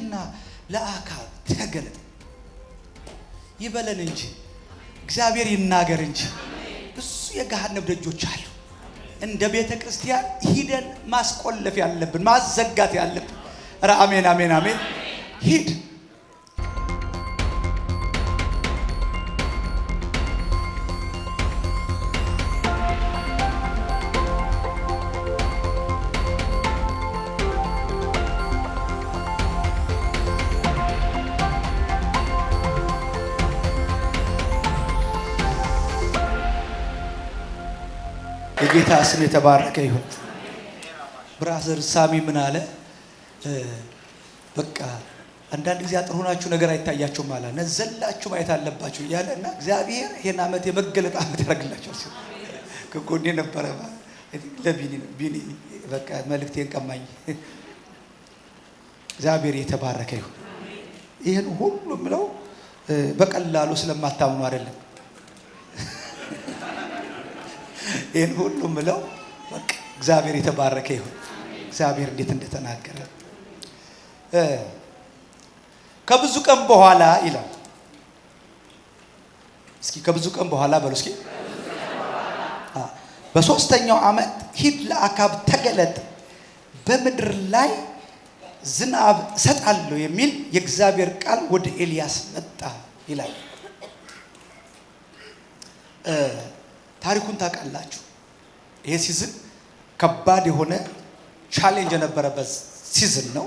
ሂድና ለአካብ ተገለጥ ይበለን እንጂ እግዚአብሔር ይናገር እንጂ ብዙ የገሃነም ደጆች አሉ። እንደ ቤተ ክርስቲያን ሂደን ማስቆለፍ ያለብን ማዘጋት ያለብን። ኧረ አሜን አሜን አሜን። ሂድ የጌታ ስም የተባረከ ይሁን። ብራዘር ሳሚ ምን አለ? በቃ አንዳንድ ጊዜ አጥሩናችሁ ነገር አይታያችሁም አለ። ነዘላችሁ ማየት አለባችሁ እያለና እግዚአብሔር ይሄን ዓመት የመገለጥ ዓመት ያደርግላችሁ ሲል ከጎኔ ነበረ። ለቢኒ በቃ መልእክቴን ቀማኝ። እግዚአብሔር የተባረከ ይሁን። ይሄን ሁሉ ምለው በቀላሉ ስለማታምኑ አይደለም። ይሄን ሁሉ ምለው በቃ እግዚአብሔር የተባረከ ይሁን። እግዚአብሔር እንዴት እንደተናገረ ከብዙ ቀን በኋላ ይላል። እስኪ ከብዙ ቀን በኋላ በሉ እስኪ። በሶስተኛው ዓመት ሂድ ለአካብ ተገለጥ በምድር ላይ ዝናብ እሰጣለሁ የሚል የእግዚአብሔር ቃል ወደ ኤልያስ መጣ ይላል። ታሪኩን ታውቃላችሁ። ይሄ ሲዝን ከባድ የሆነ ቻሌንጅ የነበረበት ሲዝን ነው።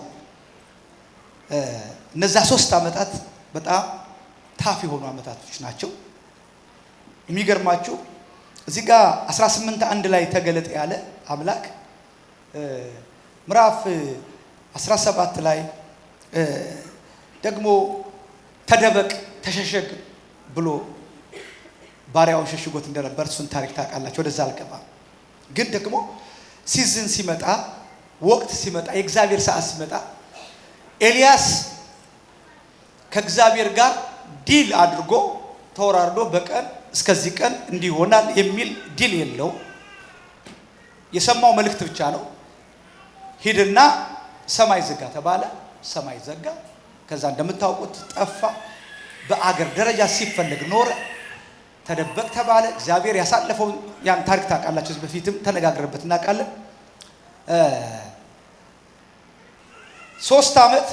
እነዛ 3 ዓመታት በጣም ታፍ የሆኑ ዓመታቶች ናቸው። የሚገርማችሁ እዚህ ጋር 18:1 ላይ ተገለጠ ያለ አምላክ ምዕራፍ 17 ላይ ደግሞ ተደበቅ ተሸሸግ ብሎ ባሪያውን ሸሽጎት እንደነበር እሱን ታሪክ ታውቃላችሁ። ወደዛ አልገባም። ግን ደግሞ ሲዝን ሲመጣ ወቅት ሲመጣ የእግዚአብሔር ሰዓት ሲመጣ ኤልያስ ከእግዚአብሔር ጋር ዲል አድርጎ ተወራርዶ በቀን እስከዚህ ቀን እንዲሆናል የሚል ዲል የለው። የሰማው መልእክት ብቻ ነው። ሂድና ሰማይ ዘጋ ተባለ። ሰማይ ዘጋ። ከዛ እንደምታውቁት ጠፋ። በአገር ደረጃ ሲፈልግ ኖረ። ተደበቅ ተባለ። እግዚአብሔር ያሳለፈው ያን ታሪክ ታውቃላችሁ። በፊትም ተነጋግረንበት እናውቃለን። 3 ዓመት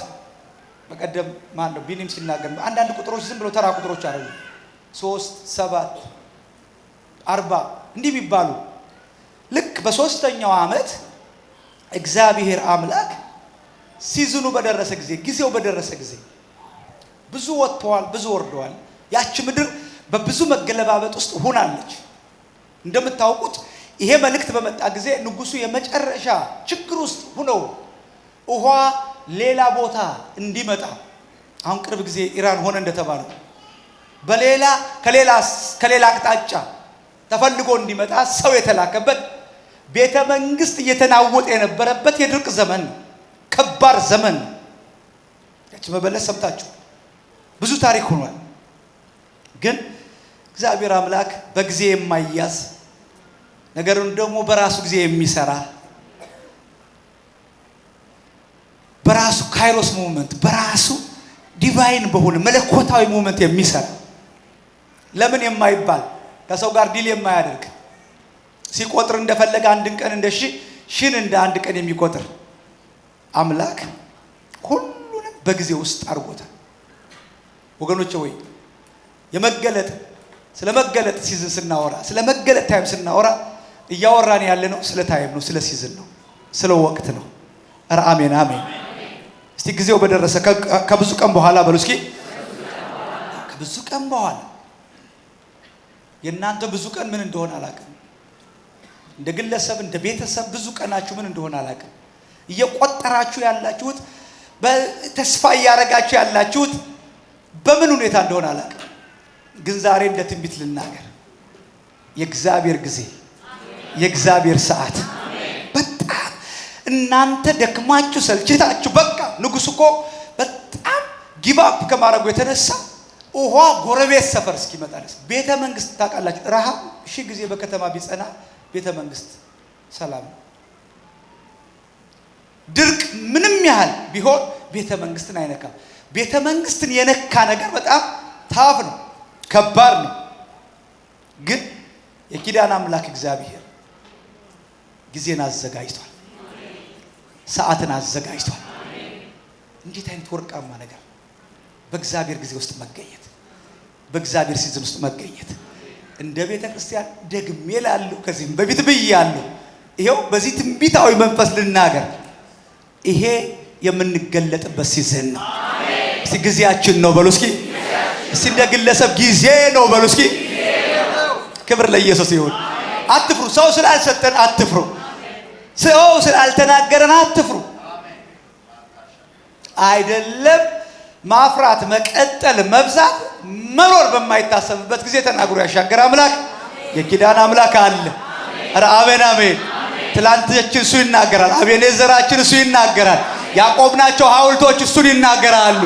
በቀደም ማን ነው ቢኒም ሲናገር አንዳንድ ቁጥሮች ዝም ብሎ ተራ ቁጥሮች አይደሉም። 3 7 40 እንዲህ ቢባሉ ልክ በ3ኛው ዓመት እግዚአብሔር አምላክ ሲዝኑ በደረሰ ጊዜ ጊዜው በደረሰ ጊዜ ብዙ ወጥተዋል፣ ብዙ ወርደዋል። ያቺ ምድር በብዙ መገለባበጥ ውስጥ ሆናለች። እንደምታውቁት ይሄ መልእክት በመጣ ጊዜ ንጉሱ የመጨረሻ ችግር ውስጥ ሆነው ውሃ ሌላ ቦታ እንዲመጣ አሁን ቅርብ ጊዜ ኢራን ሆነ እንደተባለው በሌላ ከሌላ አቅጣጫ ተፈልጎ እንዲመጣ ሰው የተላከበት ቤተ መንግስት እየተናወጠ የነበረበት የድርቅ ዘመን ከባድ ዘመን። ያቺ መበለስ ሰምታችሁ ብዙ ታሪክ ሆኗል። ግን እግዚአብሔር አምላክ በጊዜ የማይያዝ ነገሩን ደግሞ በራሱ ጊዜ የሚሰራ በራሱ ካይሮስ ሙቭመንት በራሱ ዲቫይን በሆነ መለኮታዊ ሙቭመንት የሚሰራ ለምን የማይባል ከሰው ጋር ዲል የማያደርግ ሲቆጥር እንደፈለገ አንድን ቀን እንደ ሺን እንደ አንድ ቀን የሚቆጥር አምላክ ሁሉንም በጊዜ ውስጥ አድርጎታል። ወገኖቼ ወይ የመገለጥ ስለመገለጥ ሲዝን ስናወራ ስለመገለጥ ታይም ስናወራ እያወራን ያለ ነው ስለ ታይም ነው፣ ስለ ሲዝን ነው፣ ስለ ወቅት ነው። ኧረ አሜን አሜን። እስቲ ጊዜው በደረሰ ከብዙ ቀን በኋላ በሉ እስኪ። ከብዙ ቀን በኋላ የእናንተ ብዙ ቀን ምን እንደሆነ አላውቅም። እንደ ግለሰብ እንደ ቤተሰብ ብዙ ቀናችሁ ምን እንደሆነ አላውቅም። እየቆጠራችሁ ያላችሁት በተስፋ እያረጋችሁ ያላችሁት በምን ሁኔታ እንደሆነ አላውቅም። ግን ዛሬ እንደ ትንቢት ልናገር የእግዚአብሔር ጊዜ የእግዚአብሔር ሰዓት በጣም እናንተ ደክማችሁ ሰልችታችሁ በቃ ንጉሱ እኮ በጣም ጊቫፕ ከማድረጉ የተነሳ ውሃ ጎረቤት ሰፈር እስኪመጣ ድረስ ቤተ መንግስት ታውቃላችሁ። ረሃብ 1000 ጊዜ በከተማ ቢጸና ቤተ መንግስት ሰላም። ድርቅ ምንም ያህል ቢሆን ቤተ መንግስትን አይነካም። ቤተ መንግስትን የነካ ነገር በጣም ታፍ ነው፣ ከባድ ነው። ግን የኪዳን አምላክ እግዚአብሔር ጊዜን አዘጋጅቷል፣ ሰዓትን አዘጋጅቷል። እንዴት አይነት ወርቃማ ነገር! በእግዚአብሔር ጊዜ ውስጥ መገኘት፣ በእግዚአብሔር ሲዝን ውስጥ መገኘት። እንደ ቤተ ክርስቲያን ደግሜ እላለሁ፣ ከዚህም በፊት ብያለሁ። ይሄው በዚህ ትንቢታዊ መንፈስ ልናገር፣ ይሄ የምንገለጥበት ሲዝን ነው። እስቲ ጊዜያችን ነው በሉ እስኪ። እስቲ እንደ ግለሰብ ጊዜ ነው በሉ እስኪ። ክብር ለኢየሱስ ይሁን። አትፍሩ። ሰው ስላልሰጠን አትፍሩ። ሰው ስላልተናገረን አትፍሩ። አይደለም ማፍራት፣ መቀጠል፣ መብዛት፣ መኖር በማይታሰብበት ጊዜ ተናግሮ ያሻገር አምላክ የኪዳን አምላክ አለ። ኧረ አሜን አሜን። ትላንታችን እሱ ይናገራል። አቤኔዘራችን እሱ ይናገራል። ያቆምናቸው ሐውልቶች እሱን ይናገራሉ።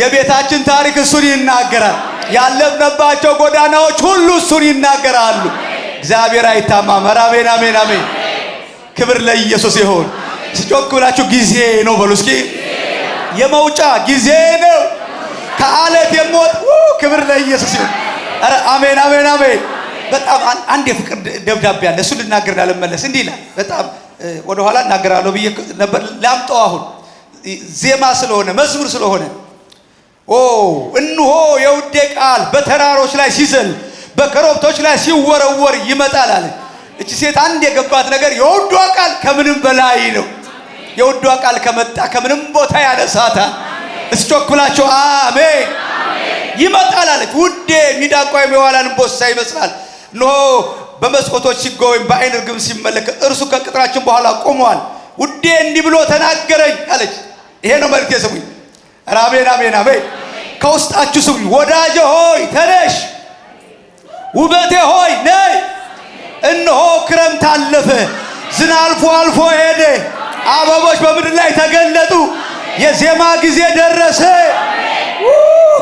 የቤታችን ታሪክ እሱን ይናገራል። ያለፍንባቸው ጎዳናዎች ሁሉ እሱን ይናገራሉ። እግዚአብሔር አይታማም። ኧረ አሜን አሜን አሜን። ክብር ለኢየሱስ ይሁን። ሲጮክ ብላችሁ ጊዜ ነው በሉ እስኪ። የመውጫ ጊዜ ነው ከአለት የሞት ክብር ለኢየሱስ ይሁን። ኧረ አሜን አሜን አሜን። በጣም አንድ የፍቅር ደብዳቤ አለ። እሱ ልናገርና ልመለስ። እንዲህ ይላል። በጣም ወደ ኋላ እናገራለሁ ብዬ ነበር። ላምጣው አሁን ዜማ ስለሆነ መዝሙር ስለሆነ እንሆ የውዴ ቃል በተራሮች ላይ ሲዘል በኮረብቶች ላይ ሲወረወር ይመጣል አለ። እቺ ሴት አንድ የገባት ነገር የውዷ ቃል ከምንም በላይ ነው። የውዷ ቃል ከመጣ ከምንም ቦታ ያነሳታል። እስቾክላችሁ አሜን። ይመጣል አለች። ውዴ ሚዳቋ የሚዋላን ቦሳ ይመስላል። እንሆ በመስኮቶች ሲጎበኝ በአይን ርግብ ሲመለከት እርሱ ከቅጥራችን በኋላ ቆሟል። ውዴ እንዲህ ብሎ ተናገረኝ አለች። ይሄ ነው መልእክቴ። ስሙኝ። አሜን አሜን አሜን። ከውስጣችሁ ስሙኝ። ወዳጄ ሆይ ተነሽ፣ ውበቴ ሆይ ነይ። እነሆ ክረምት አለፈ፣ ዝናብ አልፎ አልፎ ሄደ፣ አበቦች በምድር ላይ ተገለጡ፣ የዜማ ጊዜ ደረሰ።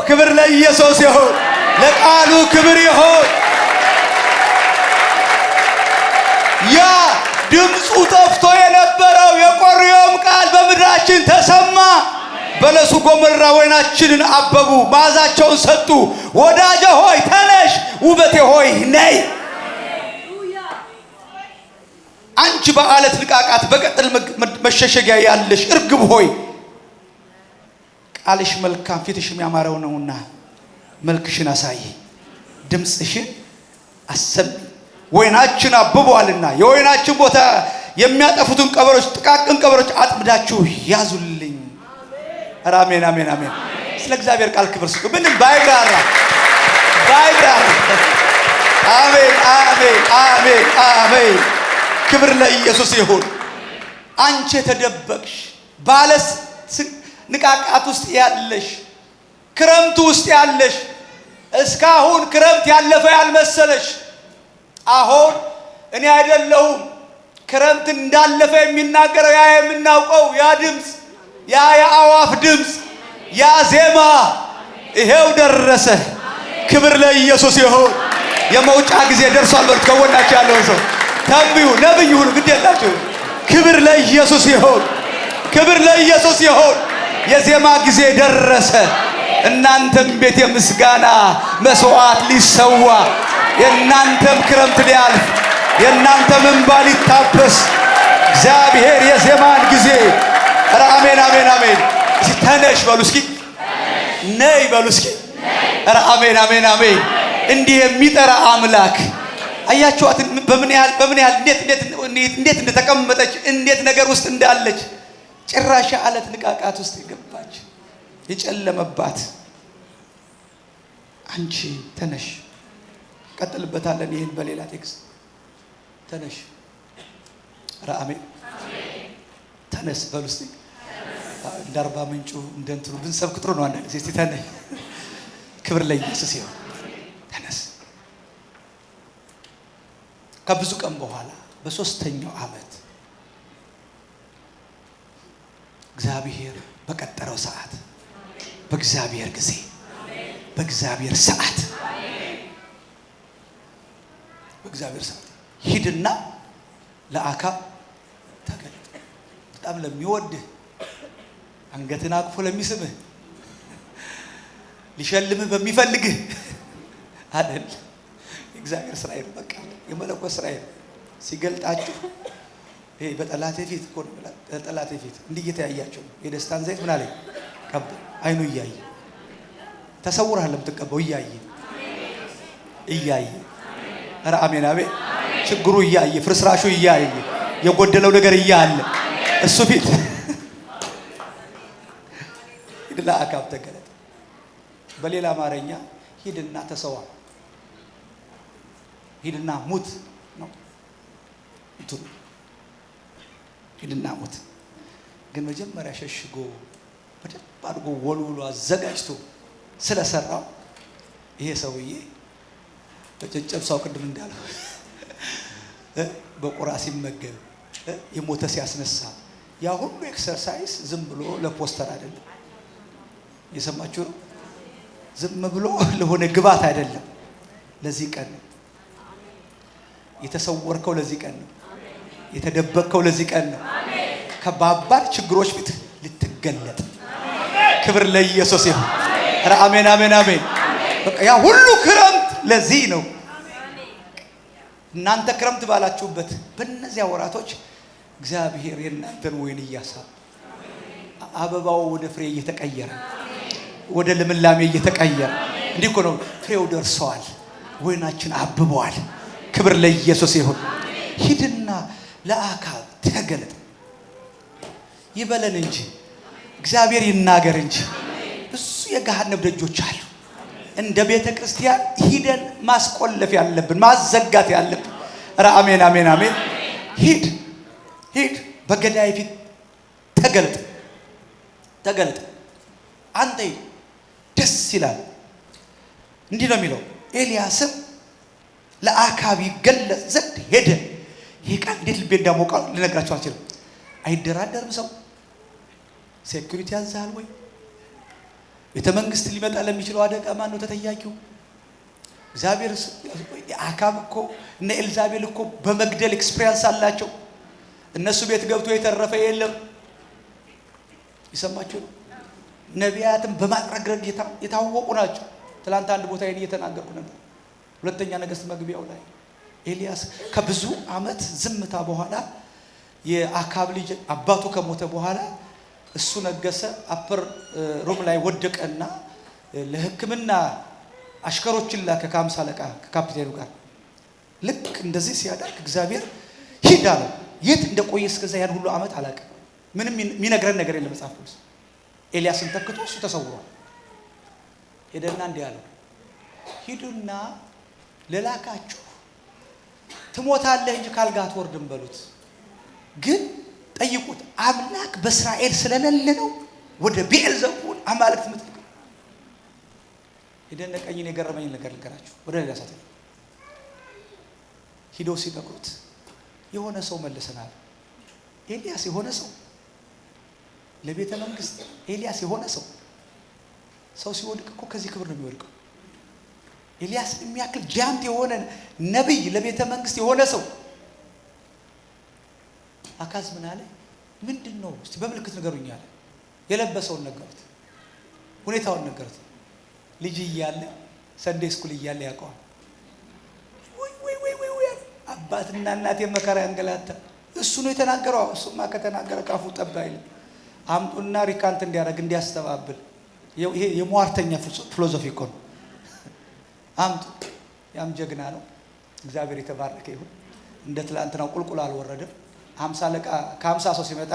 ክብር ለኢየሱስ ይሁን፣ ለቃሉ ክብር ይሁን። ያ ድምፁ ጠፍቶ የነበረው የቆሬውም ቃል በምድራችን ተሰማ። በለሱ ጎመራ ወይናችንን አበቡ፣ መዓዛቸውን ሰጡ። ወዳጄ ሆይ ተነሽ፣ ውበቴ ሆይ ነይ። አንቺ በአለት ንቃቃት በቀጥል መሸሸጊያ ያለሽ እርግብ ሆይ ቃልሽ መልካም ፊትሽም ያማረው ነውና መልክሽን አሳይ፣ ድምፅሽን አሰሚ። ወይናችን አብቧልና የወይናችን ቦታ የሚያጠፉትን ቀበሮች፣ ጥቃቅን ቀበሮች አጥምዳችሁ ያዙልኝ። አሜን አሜን አሜን። ስለ እግዚአብሔር ቃል ክብር ስጡ። ምንም ባይብራራ አሜን አሜን አሜን አሜን። ክብር ለኢየሱስ ይሁን። አንቺ የተደበቅሽ ባለስ ንቃቃት ውስጥ ያለሽ፣ ክረምቱ ውስጥ ያለሽ፣ እስካሁን ክረምት ያለፈ ያልመሰለሽ፣ አሁን እኔ አይደለሁም ክረምት እንዳለፈ የሚናገረው ያ የምናውቀው ያ ድምፅ፣ ያ የአዋፍ ድምፅ፣ ያ ዜማ ይሄው ደረሰ። ክብር ለኢየሱስ ይሁን። የመውጫ ጊዜ ደርሷል። በሉት ከወናችሁ ያለው ሰው ተንብዩ፣ ነብዩ ሁሉ ግድ የላችሁ። ክብር ለኢየሱስ ይሁን። ክብር ለኢየሱስ ይሁን። የዜማ ጊዜ ደረሰ። እናንተም ቤት የምስጋና መስዋዕት ሊሰዋ፣ የእናንተም ክረምት ሊያልፍ፣ የእናንተም እንባ ሊታበስ እግዚአብሔር የዜማን ጊዜ አሜን አሜን አሜን። ተነሽ በሉ እስኪ፣ ነይ በሉ እስኪ። አሜን አሜን አሜን። እንዲህ የሚጠራ አምላክ አያችኋት? በምን ያህል እንዴት እንደተቀመጠች፣ እንዴት ነገር ውስጥ እንዳለች። ጭራሽ አለት ንቃቃት ውስጥ የገባች የጨለመባት። አንቺ ተነሽ። ቀጥልበታለን ይሄን በሌላ ቴክስት። ተነሽ። አሜን። ተነስ በሉ እስቲ። እንደ አርባ ምንጩ እንደ እንትኑ ብንሰብክ ጥሩ ነው። አንዳንድ ጊዜ እስቲ ተነሽ። ክብር ለኢየሱስ ይሁን። ተነስ። ከብዙ ቀን በኋላ በሶስተኛው ዓመት እግዚአብሔር በቀጠረው ሰዓት፣ በእግዚአብሔር ጊዜ፣ በእግዚአብሔር ሰዓት፣ በእግዚአብሔር ሰዓት ሂድና ለአካብ ተገለጠ። በጣም ለሚወድህ አንገትን አቅፎ ለሚስምህ ሊሸልምህ በሚፈልግህ አይደል? እግዚአብሔር ስራ ይሄ በቃ የመለኮት ስራ ይሄ ሲገልጣችሁ ይሄ በጠላቴ ፊት እኮ ነው። በጠላቴ ፊት እንዲህ እየተያያችሁ የደስታን ዘይት ምን አለኝ ቀብ አይኑ እያየ ተሰውረሃል ለምትቀበው እያየ ኧረ አሜን አሜን። ችግሩ እያየ ፍርስራሹ እያየ የጎደለው ነገር እያለ እሱ ፊት ሂድና አካብ ተገለጠ። በሌላ አማርኛ ሂድና ተሰዋ፣ ሂድና ሙት ነው እንትኑ ሂድና ሙት። ግን መጀመሪያ ሸሽጎ በደንብ አድርጎ ወልውሎ አዘጋጅቶ ስለሰራው ይሄ ሰውዬ በጨጨብሳው ቅድም እንዳለው በቁራ ሲመገብ የሞተ ሲያስነሳ ያ ሁሉ ኤክሰርሳይዝ ዝም ብሎ ለፖስተር አይደለም። የሰማችሁ ነው። ዝም ብሎ ለሆነ ግባት አይደለም። ለዚህ ቀን ነው የተሰወርከው፣ ለዚህ ቀን ነው የተደበቅከው፣ ለዚህ ቀን ነው ከባባድ ችግሮች ፊት ልትገለጥ። ክብር ለኢየሱስ ይሁን። ኧረ አሜን አሜን አሜን። በቃ ያ ሁሉ ክረምት ለዚህ ነው። እናንተ ክረምት ባላችሁበት በእነዚያ ወራቶች እግዚአብሔር የእናንተን ወይን እያሳብ አበባው ወደ ፍሬ እየተቀየረ ወደ ልምላሜ እየተቀየረ እንዲህ እኮ ነው። ፍሬው ደርሰዋል፣ ወይናችን አብበዋል። ክብር ለኢየሱስ ይሁን። ሂድና ለአካብ ተገለጥ ይበለን እንጂ እግዚአብሔር ይናገር እንጂ ብዙ የገሃነም ደጆች አሉ። እንደ ቤተ ክርስቲያን ሂደን ማስቆለፍ ያለብን ማዘጋት ያለብን። ኧረ አሜን አሜን አሜን። ሂድ በገዳይ ፊት ተገለጥ። አንተ ደስ ይላል። እንዲህ ነው የሚለው ኤልያስም ለአካብ ይገለጽ ዘንድ ሄደ። ይህ ቃል እንዴት ልቤ እንዳሞቃል ልነግራችሁ አልችልም። አይደራደርም ሰው። ሴኩሪቲ ያዛል ወይ? ቤተ መንግስት ሊመጣ ለሚችለው አደጋ ማን ነው ተጠያቂው? እግዚአብሔር። አካብ እኮ እነ ኤልዛቤል እኮ በመግደል ኤክስፒሪየንስ አላቸው። እነሱ ቤት ገብቶ የተረፈ የለም። ይሰማችሁ ነው። ነቢያትም በማጥረግረግ የታወቁ ናቸው። ትላንት አንድ ቦታ ይሄን እየተናገርኩ ነበር። ሁለተኛ ነገሥት መግቢያው ላይ ኤልያስ ከብዙ ዓመት ዝምታ በኋላ የአካብ ልጅ አባቱ ከሞተ በኋላ እሱ ነገሰ። አፐር ሮም ላይ ወደቀና ለሕክምና አሽከሮችን ላከ ከ50 አለቃ ከካፒቴኑ ጋር። ልክ እንደዚህ ሲያደርግ እግዚአብሔር ሂድ አለው። የት እንደቆየ እስከዛ ያን ሁሉ ዓመት አላውቅም። ምንም የሚነግረን ነገር የለም መጽሐፍ ቅዱስ። ኤልያስን ተክቶ እሱ ተሰውሯል። ሄደና እንዲህ አለው፣ ሂዱና ለላካችሁ ትሞታለህ እንጂ ካልጋ አትወርድም በሉት። ግን ጠይቁት፣ አምላክ በእስራኤል ስለሌለ ነው ወደ ብዔልዜቡል አማልክት ምትልኩ። የደነቀኝን የገረመኝ ነገር ልንገራችሁ። ወደ ሌላ ሰዓት ሂደው ሲነግሩት የሆነ ሰው መልሰናል። ኤልያስ የሆነ ሰው ለቤተ መንግስት ኤልያስ የሆነ ሰው ሲወድቅ እኮ ከዚህ ክብር ነው የሚወድቀው። ኤልያስ የሚያክል ጃንት የሆነ ነብይ ለቤተ መንግስት የሆነ ሰው አካዝ ምን አለ? ምንድነው እስቲ በምልክት ንገሩኝ አለ። የለበሰውን ነገሩት፣ ሁኔታውን ነገሩት። ልጅ እያለ ሰንዴ ስኩል እያለ ያውቀዋል። ወይ አባትና እናቴ መከራ ያንገላታ እሱ ነው የተናገረው። እሱማ ከተናገረ ካፉ ጠብ አይልም። አምጡና ሪካንት እንዲያደርግ እንዲያስተባብል። ይሄ የሟርተኛ ፊሎሶፊ እኮ ነው። አምጡ። ያም ጀግና ነው። እግዚአብሔር የተባረከ ይሁን። እንደ ትላንትናው ቁልቁል አልወረደም። 50 አለቃ ከ50 ሰው ሲመጣ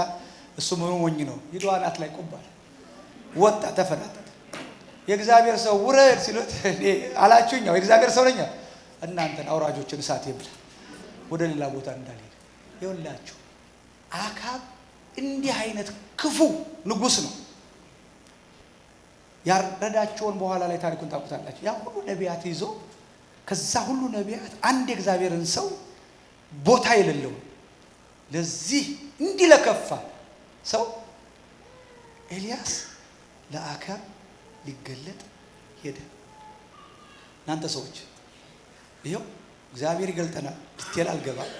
እሱ ምን ሞኝ ነው ሂዶ አናት ላይ ቆባል። ወጣ፣ ተፈናጠጠ። የእግዚአብሔር ሰው ውረድ ሲሉት እኔ አላችሁኝ የእግዚአብሔር ሰው ነኝ እናንተን አውራጆችን እሳት ይብላ ወደ ሌላ ቦታ እንዳልሄድ። ይኸውላችሁ አካብ እንዲህ አይነት ክፉ ንጉስ ነው። ያረዳቸውን በኋላ ላይ ታሪኩን ታውቁታላችሁ። ያ ሁሉ ነቢያት ይዞ ከዛ ሁሉ ነቢያት አንድ የእግዚአብሔርን ሰው ቦታ የሌለው ለዚህ እንዲህ ለከፋ ሰው ኤልያስ ለአካብ ሊገለጥ ሄደ። እናንተ ሰዎች ይኸው እግዚአብሔር ይገልጠናል። ዲቴል አልገባም።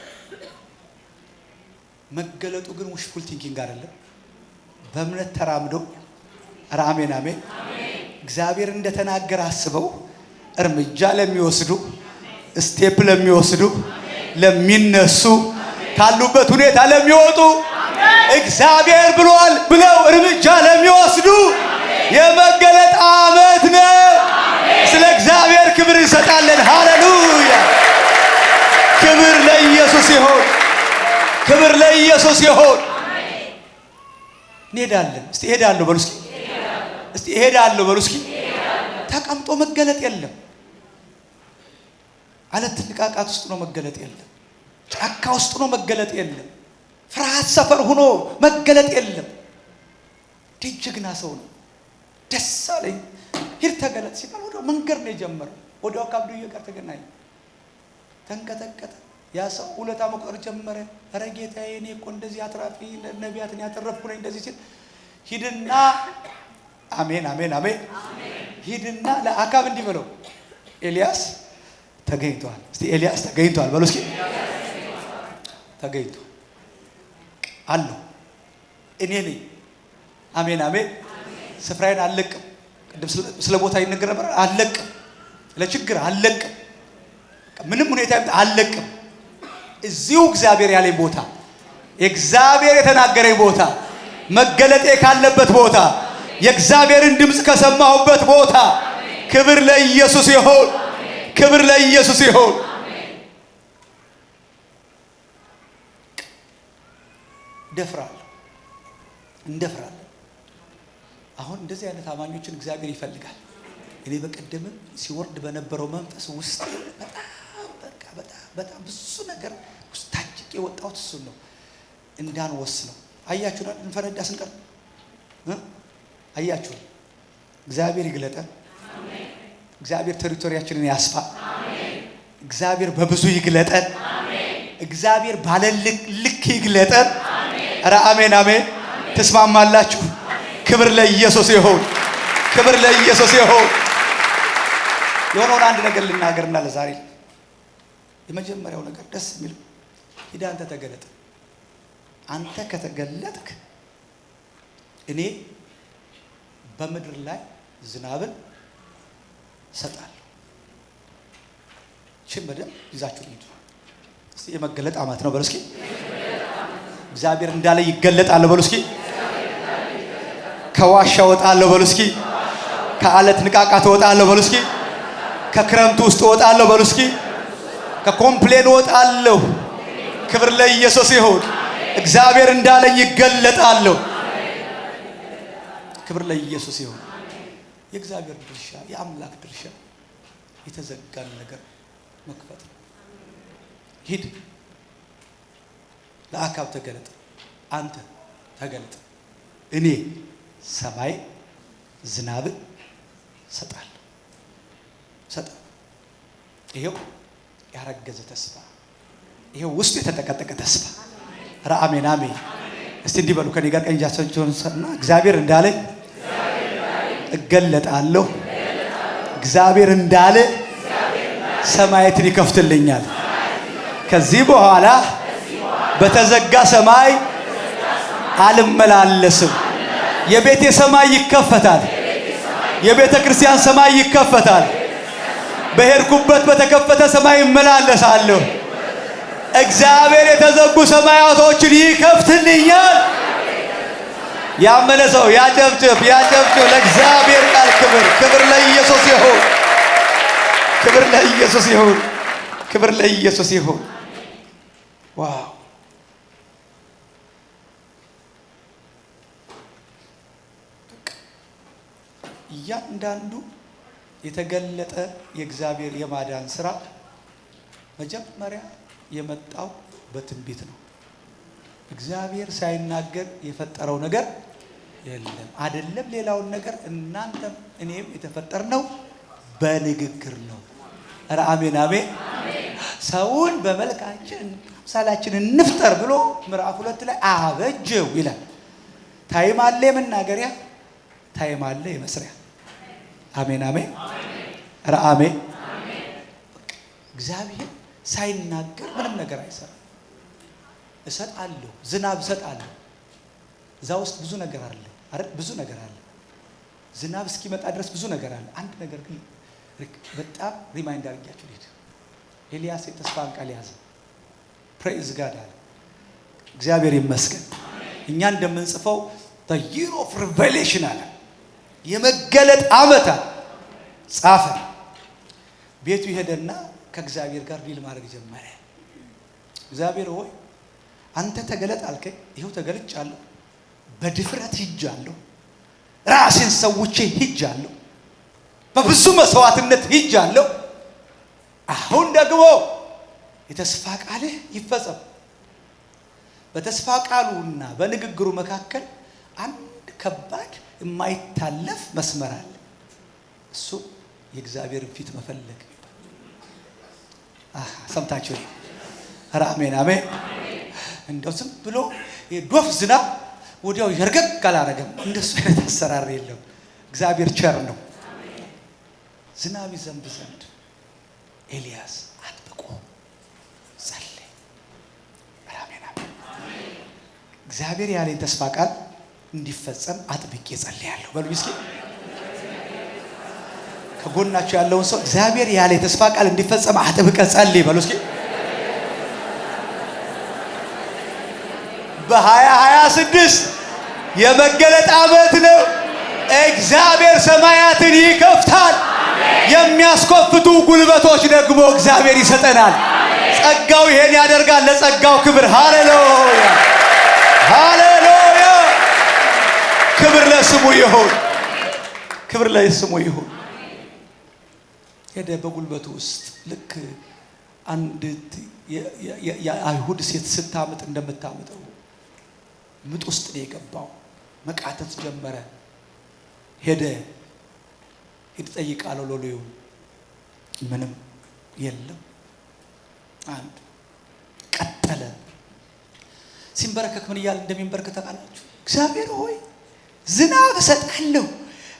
መገለጡ ግን wishful thinking አይደለም። በእምነት ተራምዶ አሜን አሜን እግዚአብሔር እንደተናገረ አስበው እርምጃ ለሚወስዱ ስቴፕ ለሚወስዱ ለሚነሱ ካሉበት ሁኔታ ለሚወጡ እግዚአብሔር ብሏል ብለው እርምጃ ለሚወስዱ የመገለጥ ዓመት ነው። ስለ እግዚአብሔር ክብር እንሰጣለን። ሃሌሉያ! ክብር ለኢየሱስ ይሁን። ክብር ለኢየሱስ ይሁን። እንሄዳለን። እስቲ እሄዳለሁ በሉ እስኪ። እስቲ እሄዳለሁ በሉ እስኪ። ተቀምጦ መገለጥ የለም። አለት ንቃቃት ውስጥ ነው መገለጥ የለም። ጫካ ውስጥ ነው መገለጥ የለም። ፍርሃት ሰፈር ሆኖ መገለጥ የለም። ጀግና ሰው ነው። ደስ አለኝ። ሂድ ተገለጥ ሲባል ወዲያው መንገር ነው የጀመረው። ወዲያው ከአብዱዬ ጋር ተገናኘ። ተንቀጠቀጠ። ያ ሰው ሁለታ መቁጠር ጀመረ። ኧረ ጌታዬ እኔ እኮ እንደዚህ አትራፊ ነቢያትን ያተረፍኩ ነኝ እንደዚህ ሲል ሂድና አሜን አሜን አሜን ሂድና ለአካብ እንዲህ በለው ኤልያስ ተገኝቷል። እስቲ ኤልያስ ተገኝቷል በሉ እስኪ። ተገኝቷል አለው። እኔ ነኝ። አሜን አሜን። ስፍራዬን አልለቅም። ቅድም ስለ ቦታ ይነገር ነበር። አልለቅም። ለችግር አልለቅም። ምንም ሁኔታ አልለቅም። እዚሁ እግዚአብሔር ያለኝ ቦታ፣ እግዚአብሔር የተናገረኝ ቦታ፣ መገለጤ ካለበት ቦታ፣ የእግዚአብሔርን ድምጽ ከሰማሁበት ቦታ ክብር ለኢየሱስ ይሁን። ክብር ለኢየሱስ ይሁን። ደፍራለሁ እንደፍራለሁ። አሁን እንደዚህ አይነት አማኞችን እግዚአብሔር ይፈልጋል። እኔ በቀደም ሲወርድ በነበረው መንፈስ ውስጥ በጣም ብዙ ነገር ውስጣችን የወጣው እሱ ነው። እንዳንወስነው አያችሁ አይደል? እንፈነዳ ስንቀር አያችሁ። እግዚአብሔር ይግለጠን። አሜን። እግዚአብሔር ቴሪቶሪያችንን ያስፋ። አሜን። እግዚአብሔር በብዙ ይግለጠን። አሜን። እግዚአብሔር ባለልክ ይግለጠን። አሜን። ኧረ አሜን አሜን። ተስማማላችሁ? ክብር ለኢየሱስ ይሁን። ክብር ለኢየሱስ ይሁን። የሆነውን አንድ ነገር ልናገርና ለዛሬ የመጀመሪያው ነገር ደስ የሚል ሂድ አንተ ተገለጥ። አንተ ከተገለጥክ እኔ በምድር ላይ ዝናብን ሰጣለሁ። እሺ በደም ይዛችሁ ሂዱ። እስቲ የመገለጥ ዓመት ነው በሉ እስኪ። እግዚአብሔር እንዳለ ይገለጣል በሉ እስኪ። ከዋሻ ወጣለሁ በሉ እስኪ። ከአለት ንቃቃት ወጣለሁ በሉ እስኪ። ከክረምቱ ውስጥ ወጣለሁ በሉ እስኪ። ከኮምፕሌን ወጣለሁ። ክብር ለኢየሱስ ይሁን። እግዚአብሔር እንዳለኝ ይገለጣለሁ። ክብር ለኢየሱስ ይሁን። የእግዚአብሔር ድርሻ የአምላክ ድርሻ የተዘጋን ነገር መክፈት ነው። ሂድ ለአካብ ተገለጥ። አንተ ተገለጥ። እኔ ሰማይ ዝናብ ሰጣለሁ። ይሄው ያረገዘ ተስፋ፣ ይሄው ውስጥ የተጠቀጠቀ ተስፋ። ኧረ አሜን አሜን። እስቲ እንዲህ በሉ ከኔ ጋር ቀንጃቸውን ሰና እግዚአብሔር እንዳለኝ እገለጣለሁ። እግዚአብሔር እንዳለ ሰማያትን ይከፍትልኛል። ከዚህ በኋላ በተዘጋ ሰማይ አልመላለስም። የቤቴ ሰማይ ይከፈታል። የቤተ ክርስቲያን ሰማይ ይከፈታል። በሄድኩበት በተከፈተ ሰማይ እመላለሳለሁ። እግዚአብሔር የተዘጉ ሰማያቶችን ይከፍትልኛል። ያመነ ሰው ያጨብጭብ፣ ያጨብጭብ። ለእግዚአብሔር ቃል ክብር። ክብር ለኢየሱስ ይሁን። ክብር ለኢየሱስ ይሁን። ክብር ለኢየሱስ ይሁን። ዋው! እያንዳንዱ የተገለጠ የእግዚአብሔር የማዳን ስራ መጀመሪያ የመጣው በትንቢት ነው። እግዚአብሔር ሳይናገር የፈጠረው ነገር የለም። አይደለም ሌላውን ነገር እናንተም እኔም የተፈጠርነው በንግግር ነው። ኧረ አሜን አሜን። ሰውን በመልካችን ምሳሌያችን እንፍጠር ብሎ ምዕራፍ 2 ላይ አበጀው ይላል። ታይም አለ የመናገሪያ፣ ታይም አለ የመስሪያ። አሜን አሜን። ኧረ አሜን። እግዚአብሔር ሳይናገር ምንም ነገር አይሰራም። እሰጣለሁ፣ ዝናብ እሰጣለሁ። እዛ ውስጥ ብዙ ነገር አለ አይደል? ብዙ ነገር አለ። ዝናብ እስኪመጣ ድረስ ብዙ ነገር አለ። አንድ ነገር ግን በጣም ሪማይንድ አድርጊያችሁ ልሂድ። ኤልያስ የተስፋን ቃል ያዘ። ፕሬዝ ጋድ አለ። እግዚአብሔር ይመስገን። እኛ እንደምንጽፈው the year of revelation አለ፣ የመገለጥ ዓመት ጻፈ። ቤቱ ሄደና ከእግዚአብሔር ጋር ዲል ማድረግ ጀመረ። እግዚአብሔር ሆይ አንተ ተገለጥ አልከኝ፣ ይኸው ተገልጫለሁ። በድፍረት ሂጃለሁ፣ ራሴን ሰውቼ ሂጃለሁ፣ በብዙ መስዋዕትነት ሂጃለሁ። አሁን ደግሞ የተስፋ ቃልህ ይፈጸም። በተስፋ ቃሉና በንግግሩ መካከል አንድ ከባድ የማይታለፍ መስመር አለ። እሱ የእግዚአብሔርን ፊት መፈለግ። ሰምታችሁ? አሜን አሜን። እንደው ዝም ብሎ የዶፍ ዝናብ ወዲያው ይርገግ ካላረገም እንደሱ አይነት አሰራር የለም። እግዚአብሔር ቸር ነው። ዝናብ ይዘንብ ዘንድ ኤልያስ አጥብቆ ጸለየ። አሜን አሜን። እግዚአብሔር ያለኝ ተስፋ ቃል እንዲፈጸም አጥብቄ ጸልያለሁ በሉ እስኪ። ከጎናችሁ ያለውን ሰው እግዚአብሔር ያለኝ ተስፋ ቃል እንዲፈጸም አጥብቀ ጸልይ በሉ እስኪ። በ2026 የመገለጥ ዓመት ነው። እግዚአብሔር ሰማያትን ይከፍታል። የሚያስኮፍቱ ጉልበቶች ደግሞ እግዚአብሔር ይሰጠናል። ጸጋው ይሄን ያደርጋል። ለጸጋው ክብር። ሃሌሉያ ሃሌሉያ። ክብር ለስሙ ይሁን፣ ክብር ለስሙ ይሁን። ሄደ በጉልበቱ ውስጥ ልክ አንድ የአይሁድ ሴት ስታምጥ እንደምታምጠው ምጥ ውስጥ ነው የገባው። መቃተት ጀመረ። ሄደ ጠይቃለሁ ሎሌው፣ ምንም የለም። አንድ ቀጠለ። ሲንበረከክ ምን እያለ እንደሚንበረከክ ታውቃላችሁ? እግዚአብሔር ሆይ ዝናብ እሰጣለሁ፣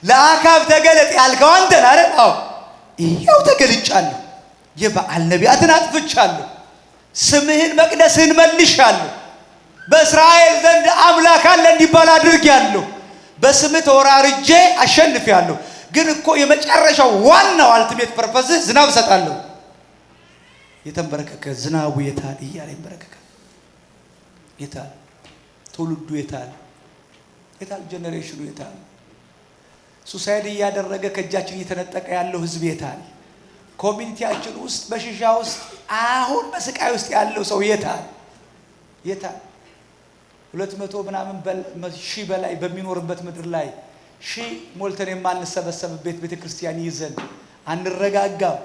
ለአካብ ተገለጥ ያልከው አንተ ነህ አይደል? አዎ ይኸው ተገልጫለሁ። የበዓል ነቢያትን አጥፍቻለሁ፣ ስምህን መቅደስህን መልሻለሁ፣ በእስራኤል ዘንድ አምላክ አለ እንዲባል አድርጌያለሁ፣ በስምህ ተወራርጄ አሸንፌያለሁ። ግን እኮ የመጨረሻው ዋናው አልቲሜት ፐርፐስ ዝናብ እሰጣለሁ። የተንበረከከ ዝናቡ የታል እያለ ይንበረከከ። የታል ትውልዱ? የታል የታል ጄኔሬሽኑ? የታል ሱሳይድ እያደረገ ከእጃችን እየተነጠቀ ያለው ህዝብ? የታል ኮሚኒቲያችን ውስጥ በሽሻ ውስጥ አሁን በስቃይ ውስጥ ያለው ሰው? የታል የታል 200 ምናምን ሺህ በላይ በሚኖርበት ምድር ላይ ሺህ ሞልተን የማንሰበሰብበት ቤተክርስቲያን ይዘን አንረጋጋም።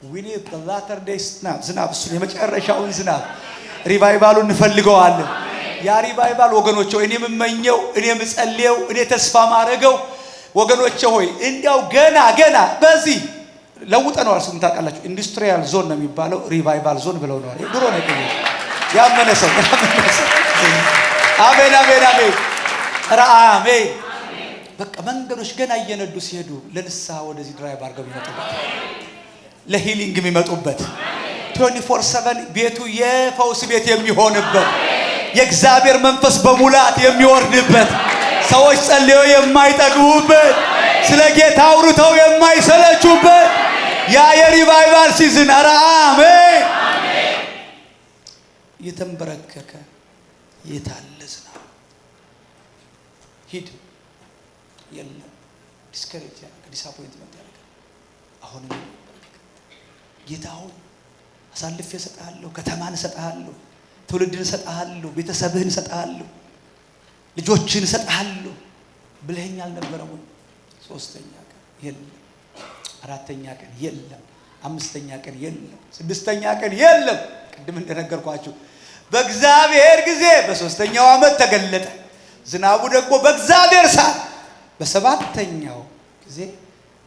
ዊኒ በላተር ዴይስ ዝናብ፣ እሱ የመጨረሻውን ዝናብ ሪቫይቫሉን እንፈልገዋለን። ያ ሪቫይቫል ወገኖቼ ሆይ እኔ የምመኘው፣ እኔ የምጸልየው፣ እኔ ተስፋ ማድረገው ወገኖቼ ሆይ እንዲያው ገና በዚህ ለውጠነዋል። ስሙ ታውቃላችሁ፣ ኢንዱስትሪያል ዞን ነው የሚባለው፣ ሪቫይቫል ዞን ብለው ነው ድሮ ነው የቀየሩት። ያመነ ሰው አሜን አሜን አሜን አሜን። በቃ መንገዶች ገና እየነዱ ሲሄዱ ለንስሐ ወደዚህ ድራይቭ አድርገው የሚመጡበት፣ ለሂሊንግ የሚመጡበት 24/7 ቤቱ የፈውስ ቤት የሚሆንበት፣ የእግዚአብሔር መንፈስ በሙላት የሚወርድበት፣ ሰዎች ጸልየው የማይጠግቡበት፣ ስለ ጌታ አውርተው የማይሰለቹበት ያ የሪቫይቫል ሲዝን። ኧረ አሜን። የተንበረከከ የታለ ዝናብ? ሂድ የለም። ዲስከሬጅ ያደርጋል፣ ዲስአፖይንትመንት ያደርጋል። አሁንም ጌታ ሆይ አሳልፌ እሰጥሃለሁ፣ ከተማን እሰጥሃለሁ፣ ትውልድን እሰጥሃለሁ፣ ቤተሰብህን እሰጥሃለሁ፣ ልጆችን እሰጥሃለሁ ብለኸኝ አልነበረም ወይ? 3ኛ ቀን የለም፣ 4ኛ ቀን የለም፣ 5ኛ ቀን የለም፣ 6ኛ ቀን የለም። ቅድም እንደነገርኳችሁ በእግዚአብሔር ጊዜ በ3ኛው ዓመት ተገለጠ። ዝናቡ ደግሞ በእግዚአብሔር ሰዓት በ7ኛው ጊዜ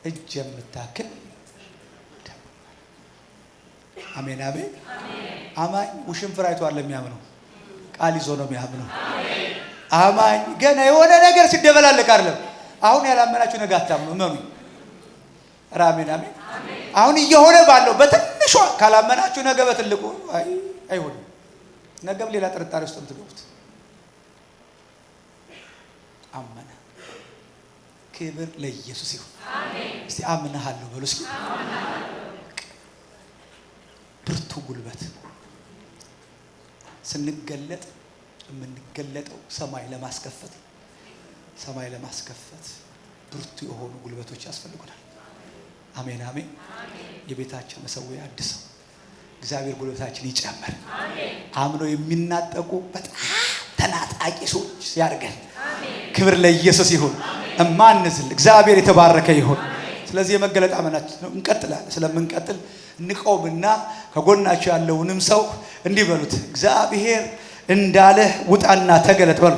እጅ የምታክል። አሜን አሜን። አማኝ ውሽንፍር አይቶ አይደለም የሚያምነው፣ ቃል ይዞ ነው የሚያምነው። አማኝ ገና የሆነ ነገር ሲደበላለቅ አይደለም። አሁን ያላመናችሁ ነገ አታምኑ፣ እመኑ። አሜን አሜን። አሁን እየሆነ ባለው በትንሿ ካላመናችሁ ነገ በትልቁ አይሆንም ነገም ሌላ ጥርጣሬ ውስጥ የምትገቡት። አመነ። ክብር ለኢየሱስ ይሁን። አሜን። እስቲ አምነሃለሁ በሉ እስኪ። ብርቱ ጉልበት ስንገለጥ የምንገለጠው ሰማይ ለማስከፈት ብርቱ የሆኑ ጉልበቶች ያስፈልጉናል። አሜን አሜን። የቤታችን መሰዊያ አድሰው እግዚአብሔር ጉልበታችን ይጨምር። አሜን። አምኖ የሚናጠቁ በጣም ተናጣቂ ሰዎች ያርገን። ክብር ለኢየሱስ ይሁን። እማንዝል እግዚአብሔር የተባረከ ይሁን። ስለዚህ የመገለጥ አመናችን ነው። እንቀጥላለን። ስለምንቀጥል እንቆምና ከጎናቸው ያለውንም ሰው እንዲህ በሉት፣ እግዚአብሔር እንዳለ ውጣና ተገለጥ በሉ።